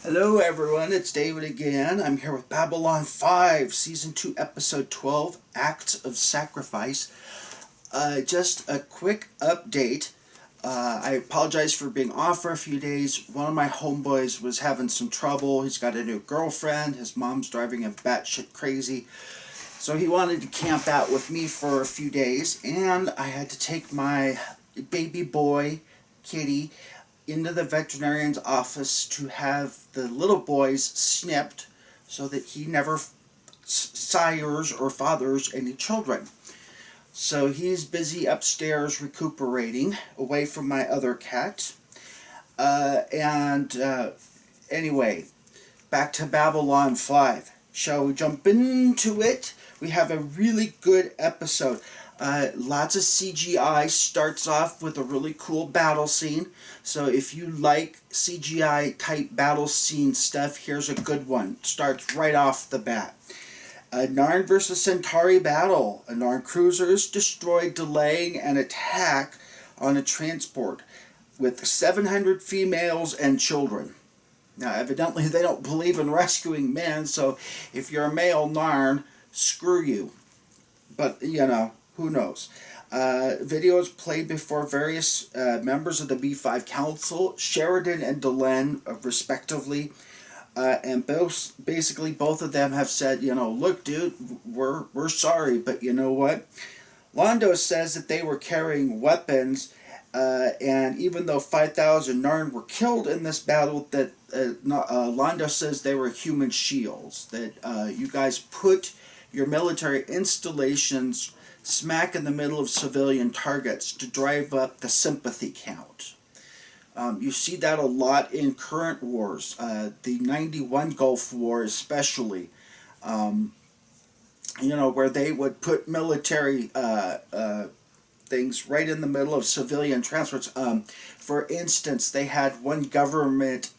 Hello everyone, it's David again. I'm here with Babylon 5, Season 2, Episode 12, Acts of Sacrifice. Just a quick update. I apologize for being off for a few days. One of my homeboys was having some trouble. He's got a new girlfriend. His mom's driving him batshit crazy. So he wanted to camp out with me for a few days, and I had to take my baby boy, Kitty, into the veterinarian's office to have the little boys snipped so that he never sires or fathers any children. So he's busy upstairs recuperating away from my other cat. Anyway, back to Babylon 5. Shall we jump into it? We have a really good episode. Lots of CGI. Starts off with a really cool battle scene. So if you like CGI type battle scene stuff, here's a good one. Starts right off the bat. A Narn versus Centauri battle. A Narn cruisers destroy, delaying an attack on a transport with 700 females and children. Now, evidently, they don't believe in rescuing men, so if you're a male Narn, screw you. But, who knows? Video is played before various members of the B5 Council, Sheridan and Delenn, respectively. And basically both of them have said, look, dude, we're sorry, but you know what? Londo says that they were carrying weapons, and even though 5,000 Narn were killed in this battle, that Londo says they were human shields, that you guys put your military installations smack in the middle of civilian targets to drive up the sympathy count. You see that a lot in current wars, the 91 Gulf War especially, where they would put military things right in the middle of civilian transports. For instance, they had one government,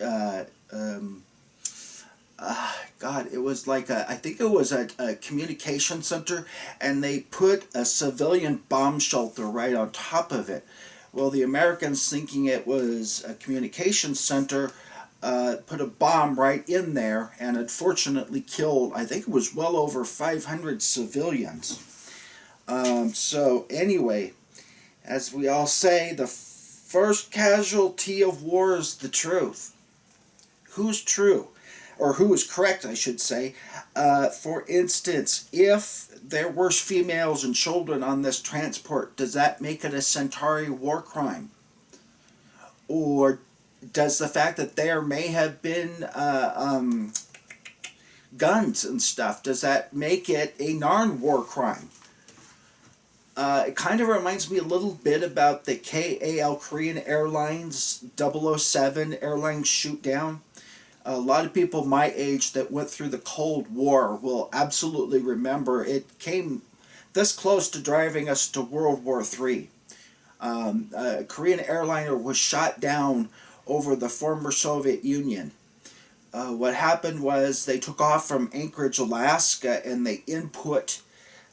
it was like I think it was a communication center, and they put a civilian bomb shelter right on top of it. Well, the Americans, thinking it was a communication center, put a bomb right in there and unfortunately killed, I think it was well over 500 civilians. So anyway, as we all say, the first casualty of war is the truth. Who's true? Or who is correct, I should say. For instance, if there were females and children on this transport, does that make it a Centauri war crime? Or does the fact that there may have been guns and stuff, does that make it a Narn war crime? It kind of reminds me a little bit about the KAL Korean Airlines 007 airline shoot down. A lot of people my age that went through the Cold War will absolutely remember it came this close to driving us to World War III. A Korean airliner was shot down over the former Soviet Union. What happened was they took off from Anchorage, Alaska, and they input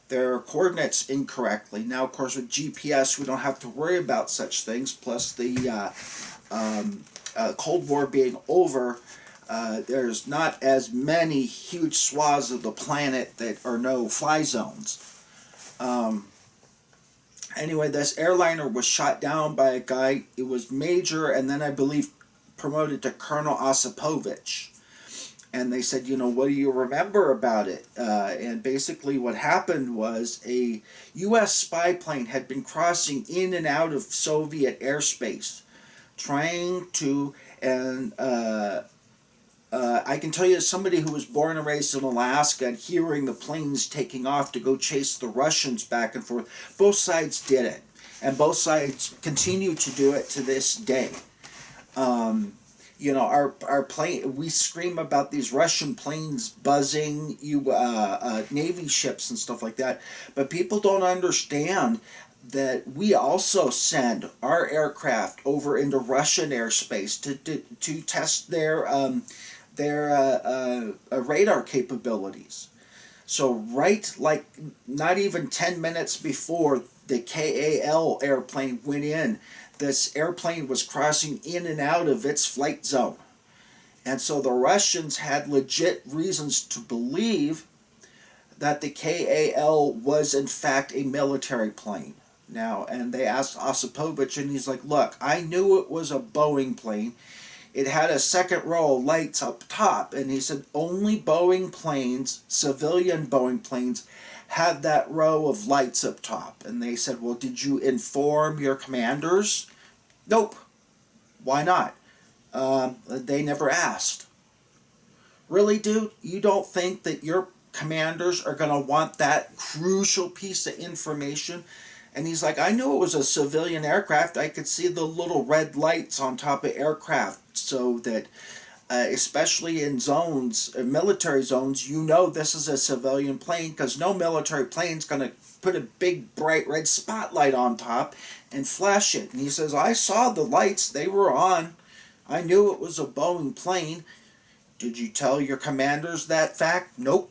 their coordinates incorrectly. Now, of course, with GPS, we don't have to worry about such things. Plus, the Cold War being over, there's not as many huge swaths of the planet that are no-fly zones. Anyway, this airliner was shot down by a guy. It was Major, and then I believe promoted to Colonel Osipovich. And they said, what do you remember about it? And basically what happened was a U.S. spy plane had been crossing in and out of Soviet airspace, trying to, and I can tell you as somebody who was born and raised in Alaska and hearing the planes taking off to go chase the Russians back and forth, both sides did it. And both sides continue to do it to this day. Our plane, we scream about these Russian planes buzzing, Navy ships and stuff like that. But people don't understand that we also send our aircraft over into Russian airspace to test their radar capabilities. So right, like not even 10 minutes before the KAL airplane went in, this airplane was crossing in and out of its flight zone. And so the Russians had legit reasons to believe that the KAL was in fact a military plane. Now, and they asked Osipovich, and he's like, look, I knew it was a Boeing plane. It had a second row of lights up top. And he said, only Boeing planes, civilian Boeing planes, had that row of lights up top. And they said, well, did you inform your commanders? Nope. Why not? They never asked. Really, dude? You don't think that your commanders are going to want that crucial piece of information? And he's like, I knew it was a civilian aircraft. I could see the little red lights on top of aircraft, so that especially in zones, military zones, you know this is a civilian plane, because no military plane's going to put a big bright red spotlight on top and flash it. And he says, I saw the lights. They were on. I knew it was a Boeing plane. Did you tell your commanders that fact? Nope.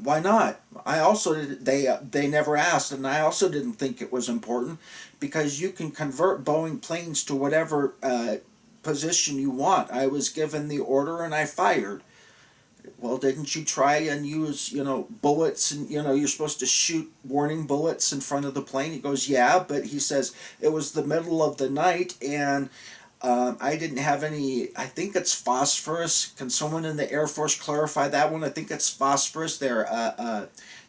Why not? I also they never asked, and I also didn't think it was important, because you can convert Boeing planes to whatever position you want. I was given the order and I fired. Well, didn't you try and use, bullets, and, you're supposed to shoot warning bullets in front of the plane? He goes, yeah, but he says it was the middle of the night, and I didn't have any, I think it's phosphorus. Can someone in the Air Force clarify that one? I think it's phosphorus there,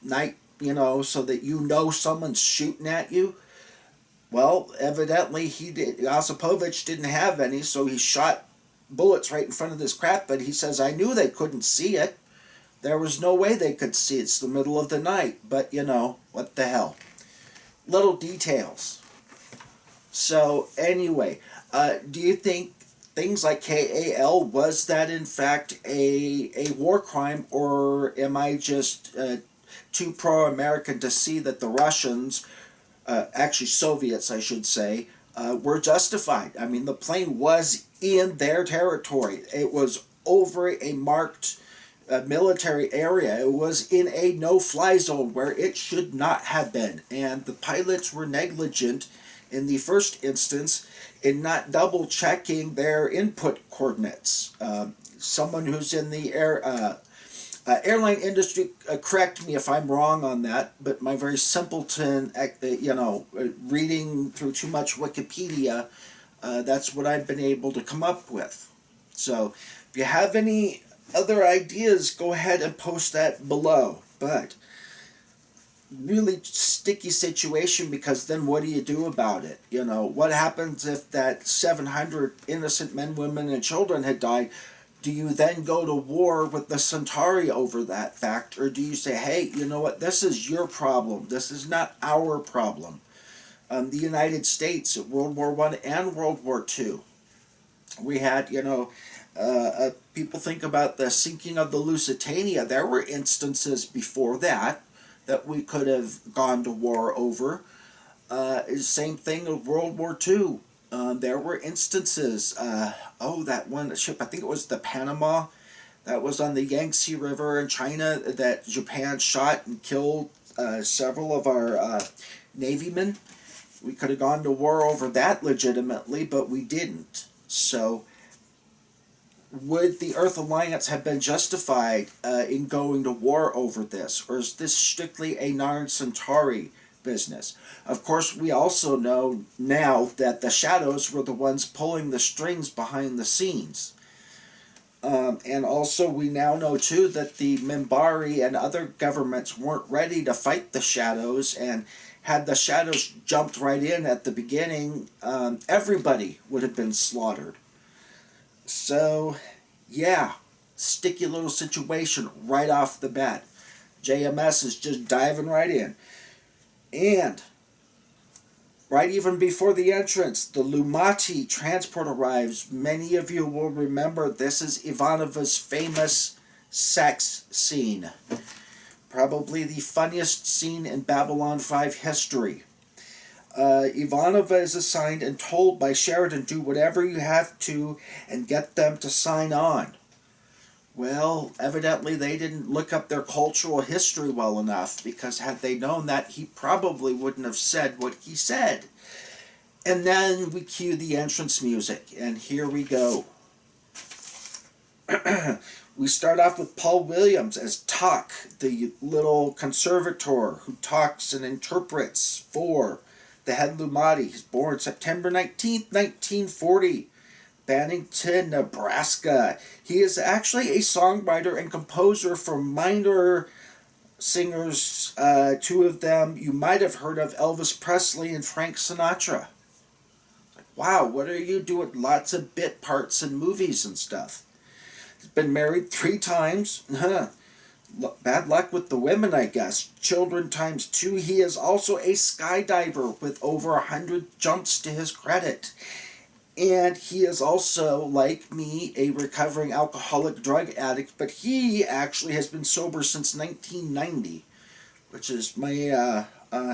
night, so that someone's shooting at you. Well, evidently Osipovich didn't have any, so he shot bullets right in front of this crap, but he says, I knew they couldn't see it. There was no way they could see it. It's the middle of the night, but what the hell. Little details. So, anyway, do you think things like KAL, was that in fact a war crime, or am I just too pro-American to see that the Russians, actually Soviets I should say, were justified? I mean, the plane was in their territory. It was over a marked military area. It was in a no-fly zone where it should not have been, and the pilots were negligent in the first instance in not double checking their input coordinates. Someone who's in the airline industry, correct me if I'm wrong on that, but my very simpleton, reading through too much Wikipedia, that's what I've been able to come up with. So if you have any other ideas, go ahead and post that below. But really sticky situation, because then what do you do about it? What happens if that 700 innocent men, women, and children had died? Do you then go to war with the Centauri over that fact, or do you say, hey, you know what, this is your problem, this is not our problem? The United States at World War I and World War II, we had, people think about the sinking of the Lusitania. There were instances before that we could have gone to war over. Same thing with World War II. There were instances, that one ship, I think it was the Panama, that was on the Yangtze River in China, that Japan shot and killed several of our Navymen. We could have gone to war over that legitimately, but we didn't. So, would the Earth Alliance have been justified in going to war over this? Or is this strictly a Narn Centauri business? Of course, we also know now that the Shadows were the ones pulling the strings behind the scenes. And also we now know too that the Minbari and other governments weren't ready to fight the Shadows, and had the Shadows jumped right in at the beginning, everybody would have been slaughtered. So, yeah, sticky little situation right off the bat. JMS is just diving right in. And right even before the entrance, the Lumati transport arrives. Many of you will remember this is Ivanova's famous sex scene. Probably the funniest scene in Babylon 5 history. Ivanova is assigned and told by Sheridan, do whatever you have to and get them to sign on. Well, evidently they didn't look up their cultural history well enough, because had they known that, he probably wouldn't have said what he said. And then we cue the entrance music, and here we go. We start off with Paul Williams as Tok, the little conservator who talks and interprets for the head Lumati. He's born September 19th, 1940, Bannington, Nebraska. He is actually a songwriter and composer for minor singers. Two of them you might have heard of, Elvis Presley and Frank Sinatra. Wow, what are you doing? Lots of bit parts in movies and stuff. He's been married 3 times. Bad luck with the women, I guess. Children times 2. He is also a skydiver with over 100 jumps to his credit. And he is also, like me, a recovering alcoholic drug addict, but he actually has been sober since 1990, which is my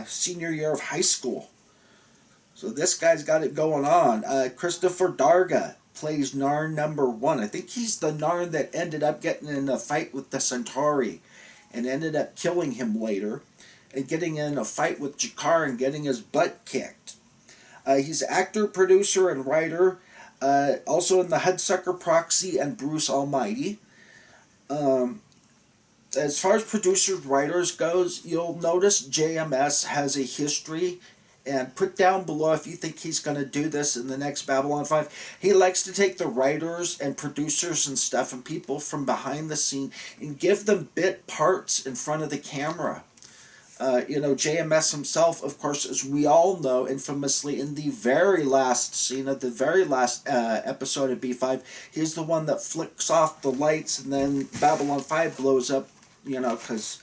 senior year of high school. So this guy's got it going on. Christopher Darga plays Narn number 1. I think he's the Narn that ended up getting in a fight with the Centauri and ended up killing him later and getting in a fight with Jakar and getting his butt kicked. He's actor, producer, and writer. Also in the Hudsucker Proxy and Bruce Almighty. As far as producers, writers goes, you'll notice JMS has a history. And put down below if you think he's going to do this in the next Babylon 5. He likes to take the writers and producers and stuff and people from behind the scene and give them bit parts in front of the camera. JMS himself, of course, as we all know, infamously in the very last scene of the very last episode of B5, he's the one that flicks off the lights and then Babylon 5 blows up, because...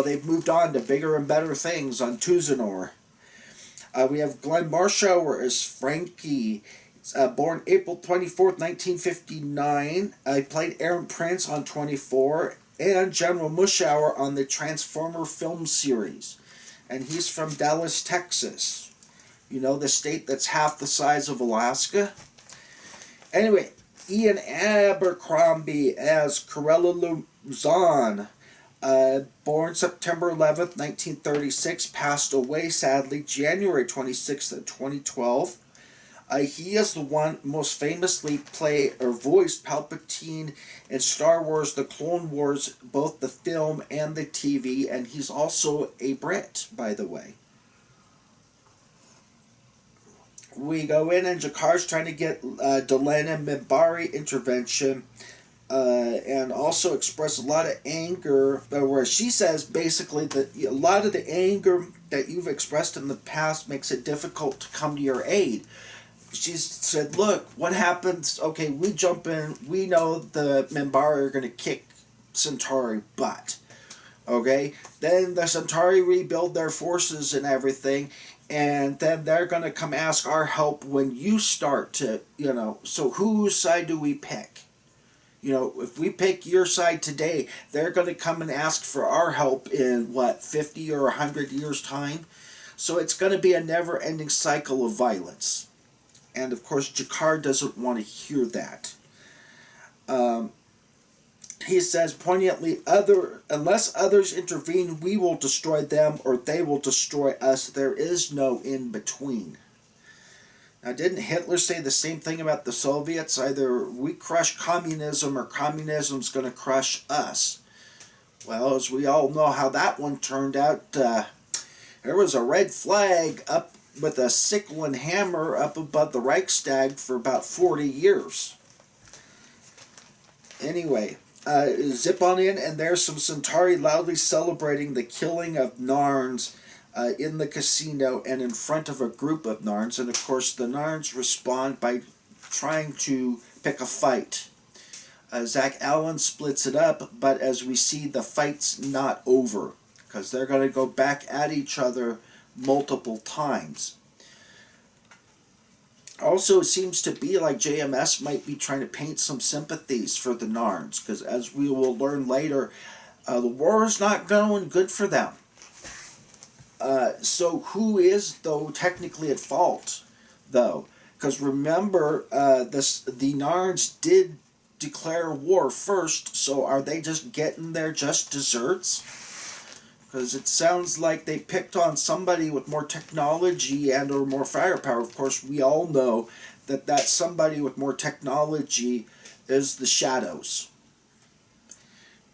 they've moved on to bigger and better things on Tuzanor. We have Glenn Marshauer as Frankie, born April 24th, 1959. He played Aaron Prince on 24, and General Mushauer on the Transformer film series. And he's from Dallas, Texas. The state that's half the size of Alaska. Anyway, Ian Abercrombie as Corella Luzon. Born September 11th, 1936, passed away sadly January 26th of 2012. He is the one most famously voiced Palpatine in Star Wars, The Clone Wars, both the film and the TV, and he's also a Brit, by the way. We go in and Jakar's trying to get Delana Minbari intervention. And also express a lot of anger, where she says basically that a lot of the anger that you've expressed in the past makes it difficult to come to your aid. She said, look, what happens, okay, we jump in, we know the Minbari are going to kick Centauri butt, okay? Then the Centauri rebuild their forces and everything, and then they're going to come ask our help when you start to, so whose side do we pick? If we pick your side today, they're going to come and ask for our help in, 50 or 100 years' time? So it's going to be a never-ending cycle of violence. And, of course, Jakar doesn't want to hear that. He says poignantly, unless others intervene, we will destroy them or they will destroy us. There is no in-between. Now, didn't Hitler say the same thing about the Soviets? Either we crush communism or communism's going to crush us. Well, as we all know how that one turned out, there was a red flag up with a sickle and hammer up above the Reichstag for about 40 years. Anyway, zip on in, and there's some Centauri loudly celebrating the killing of Narns in the casino and in front of a group of Narns. And of course the Narns respond by trying to pick a fight. Zach Allen splits it up, but as we see, the fight's not over because they're going to go back at each other multiple times. Also, it seems to be like JMS might be trying to paint some sympathies for the Narns, because as we will learn later, the war is not going good for them. So who is, though, technically at fault, though? Because remember, the Narns did declare war first, so are they just getting their just desserts? Because it sounds like they picked on somebody with more technology and or more firepower. Of course, we all know that somebody with more technology is the Shadows.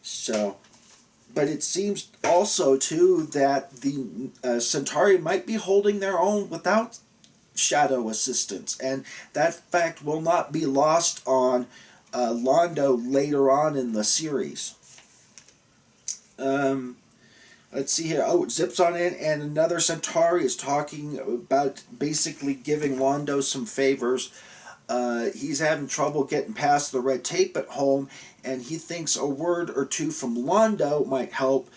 So, but it seems also too that the Centauri might be holding their own without Shadow assistance, and that fact will not be lost on Londo later on in the series. Let's see here. Oh, it zips on in, and another Centauri is talking about basically giving Londo some favors. He's having trouble getting past the red tape at home, and he thinks a word or two from Londo might help,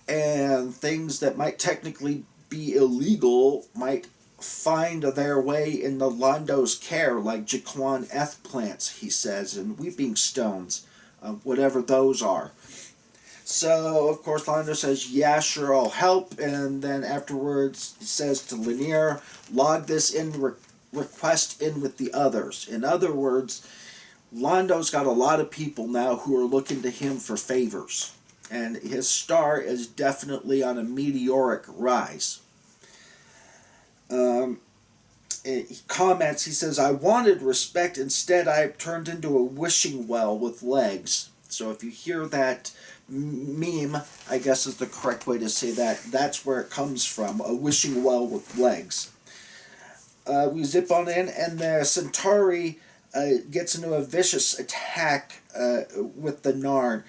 and things that might technically be illegal might find their way into Londo's care, like Jaquan Eth plants, he says, and weeping stones, whatever those are. So, of course, Londo says, yeah, sure, I'll help, and then afterwards he says to Lanier, log this in, request in with the others. In other words, Londo's got a lot of people now who are looking to him for favors, and his star is definitely on a meteoric rise. He comments, he says, I wanted respect, instead I turned into a wishing well with legs. So if you hear that meme, I guess is the correct way to say that, that's where it comes from, a wishing well with legs. We zip on in, and the Centauri gets into a vicious attack with the Narn.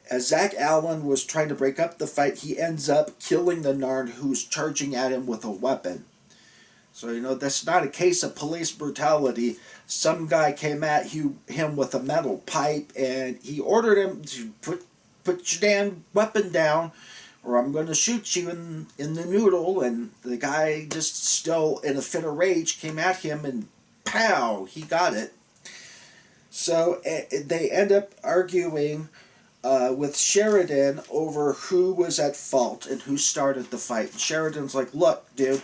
As Zach Allen was trying to break up the fight, he ends up killing the Narn, who's charging at him with a weapon. So, you know, that's not a case of police brutality. Some guy came at him with a metal pipe, and he ordered him to put your damn weapon down, or I'm going to shoot you in the noodle. And the guy, just still in a fit of rage, came at him, and pow, he got it. So they end up arguing with Sheridan over who was at fault and who started the fight. And Sheridan's like, look, dude,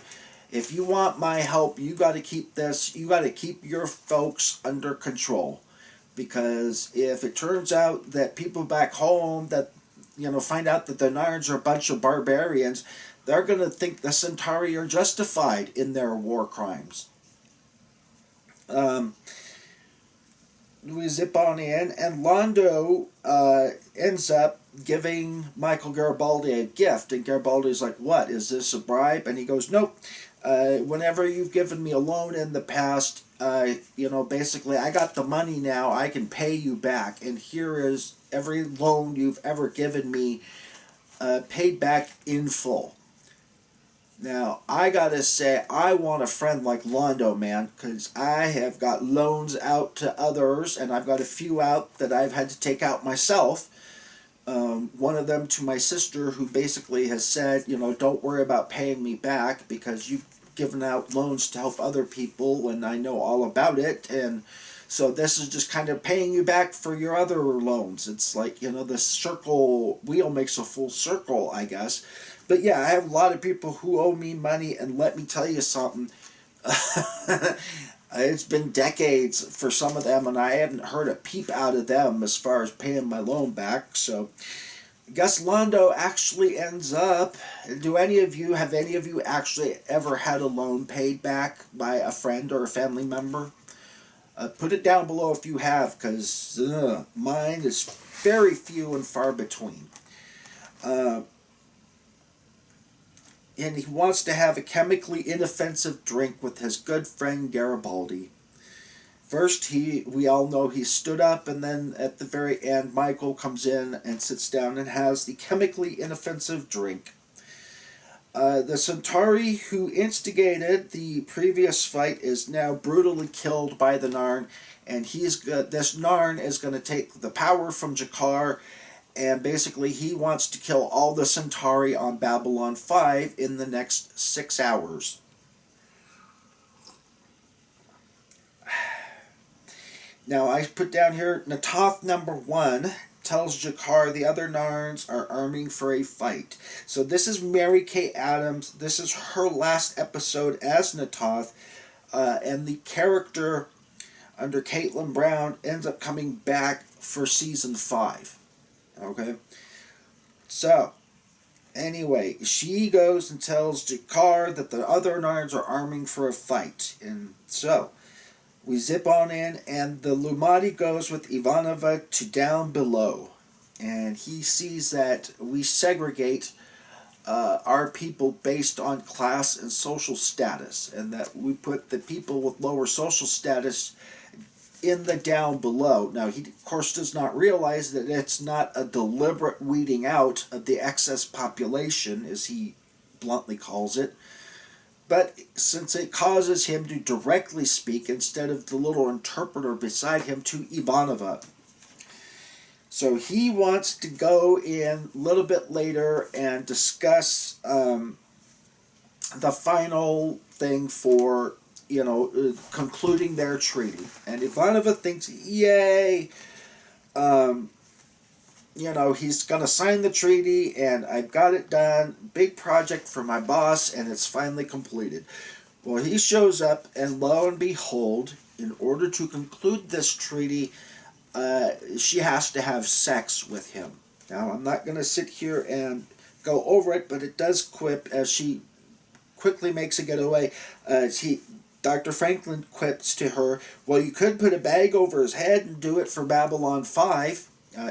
if you want my help, you got to keep your folks under control. Because if it turns out that people back home that, you know, find out that the Narns are a bunch of barbarians, they're going to think the Centauri are justified in their war crimes. We zip on in, and Londo ends up giving Michael Garibaldi a gift, and Garibaldi's like, what, is this a bribe? And he goes, nope, whenever you've given me a loan in the past, you know, basically I got the money now, I can pay you back, and here is every loan you've ever given me paid back in full. Now, I gotta say, I want a friend like Londo, man, because I have got loans out to others, and I've got a few out that I've had to take out myself. One of them to my sister, who basically has said, you know, don't worry about paying me back because you've given out loans to help other people, and I know all about it, and so this is just kind of paying you back for your other loans. It's like, you know, the wheel makes a full circle, I guess. But yeah, I have a lot of people who owe me money, and let me tell you something. It's been decades for some of them, and I haven't heard a peep out of them as far as paying my loan back. So I guess Londo actually ends up... Have any of you actually ever had a loan paid back by a friend or a family member? Put it down below if you have, because mine is very few and far between. And he wants to have a chemically inoffensive drink with his good friend Garibaldi. First, we all know he stood up, and then at the very end, Michael comes in and sits down and has the chemically inoffensive drink. The Centauri who instigated the previous fight is now brutally killed by the Narn, and this Narn is going to take the power from Jakar, and basically he wants to kill all the Centauri on Babylon 5 in the next 6 hours. Now I put down here, Natoth number 1 tells Jakar the other Narns are arming for a fight. So this is Mary Kay Adams. This is her last episode as Natoth, and the character under Caitlin Brown ends up coming back for season 5. Okay, so anyway, she goes and tells Jakar that the other Narns are arming for a fight, and so we zip on in, and the Lumati goes with Ivanova to down below. And he sees that we segregate our people based on class and social status, and that we put the people with lower social status in the down below. Now, he of course does not realize that it's not a deliberate weeding out of the excess population, as he bluntly calls it, but since it causes him to directly speak instead of the little interpreter beside him to Ivanova. So he wants to go in a little bit later and discuss the final thing for, concluding their treaty. And Ivanova thinks, yay, he's going to sign the treaty, and I've got it done. Big project for my boss, and it's finally completed. Well, he shows up, and lo and behold, in order to conclude this treaty, she has to have sex with him. Now, I'm not going to sit here and go over it, but it does quip as she quickly makes a getaway. Dr. Franklin quips to her, well, you could put a bag over his head and do it for Babylon 5,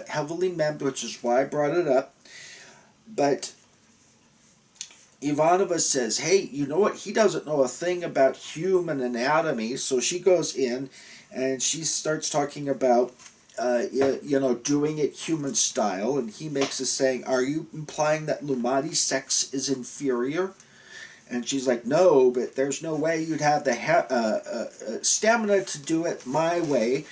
heavily memmed, which is why I brought it up. But Ivanova says, hey, you know what? He doesn't know a thing about human anatomy. So she goes in and she starts talking about, doing it human style. And he makes a saying, are you implying that Lumati sex is inferior? And she's like, no, but there's no way you'd have the stamina to do it my way.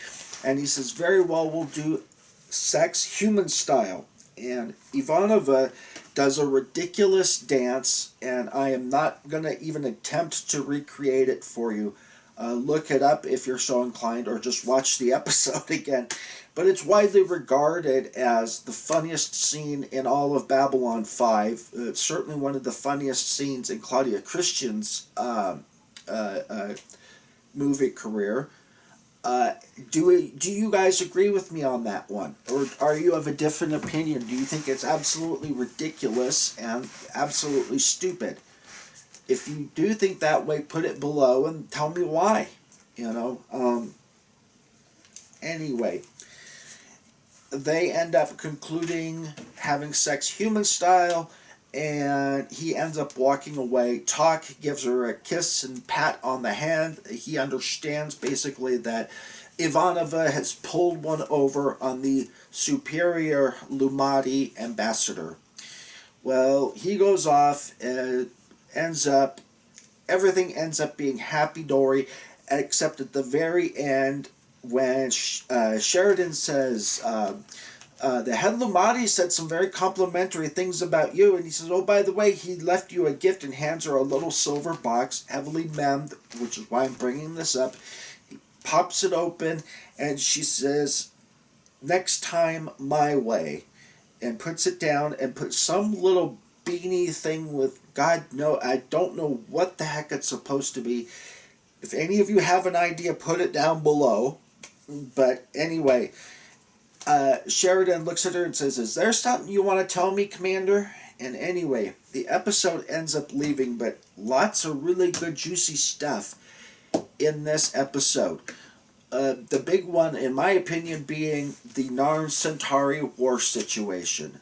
And he says, very well, we'll do sex human style. And Ivanova does a ridiculous dance, and I am not going to even attempt to recreate it for you. Look it up if you're so inclined, or just watch the episode again. But it's widely regarded as the funniest scene in all of Babylon 5. It's certainly one of the funniest scenes in Claudia Christian's movie career. Do you guys agree with me on that one? Or are you of a different opinion? Do you think it's absolutely ridiculous and absolutely stupid? If you do think that way, put it below and tell me why. Anyway, they end up concluding having sex human style, and he ends up walking away. Talk gives her a kiss and pat on the hand. He understands basically that Ivanova has pulled one over on the superior Lumati ambassador. Well, he goes off and everything ends up being happy-dory, except at the very end when Sheridan says, the head Lumati said some very complimentary things about you, and he says, oh, by the way, he left you a gift, and hands her a little silver box, heavily memmed, which is why I'm bringing this up. He pops it open, and she says, next time, my way, and puts it down, and puts some little beanie thing with, God, no, I don't know what the heck it's supposed to be. If any of you have an idea, put it down below. But anyway, Sheridan looks at her and says, is there something you want to tell me, Commander? And anyway, the episode ends up leaving, but lots of really good, juicy stuff in this episode. The big one, in my opinion, being the Narn Centauri war situation.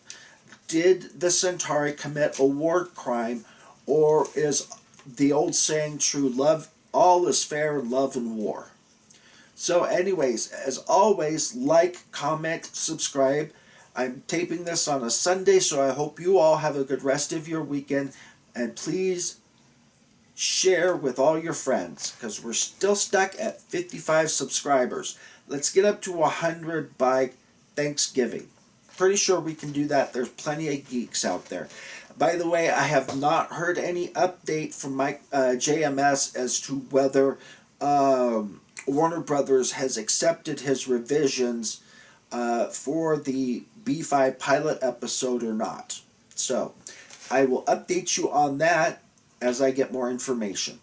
Did the Centauri commit a war crime, or is the old saying true, love, all is fair in love and war? So anyways, as always, like, comment, subscribe. I'm taping this on a Sunday, so I hope you all have a good rest of your weekend. And please share with all your friends, because we're still stuck at 55 subscribers. Let's get up to 100 by Thanksgiving. Pretty sure we can do that. There's plenty of geeks out there. By the way, I have not heard any update from my JMS as to whether Warner Brothers has accepted his revisions for the B5 pilot episode or not. So, I will update you on that as I get more information.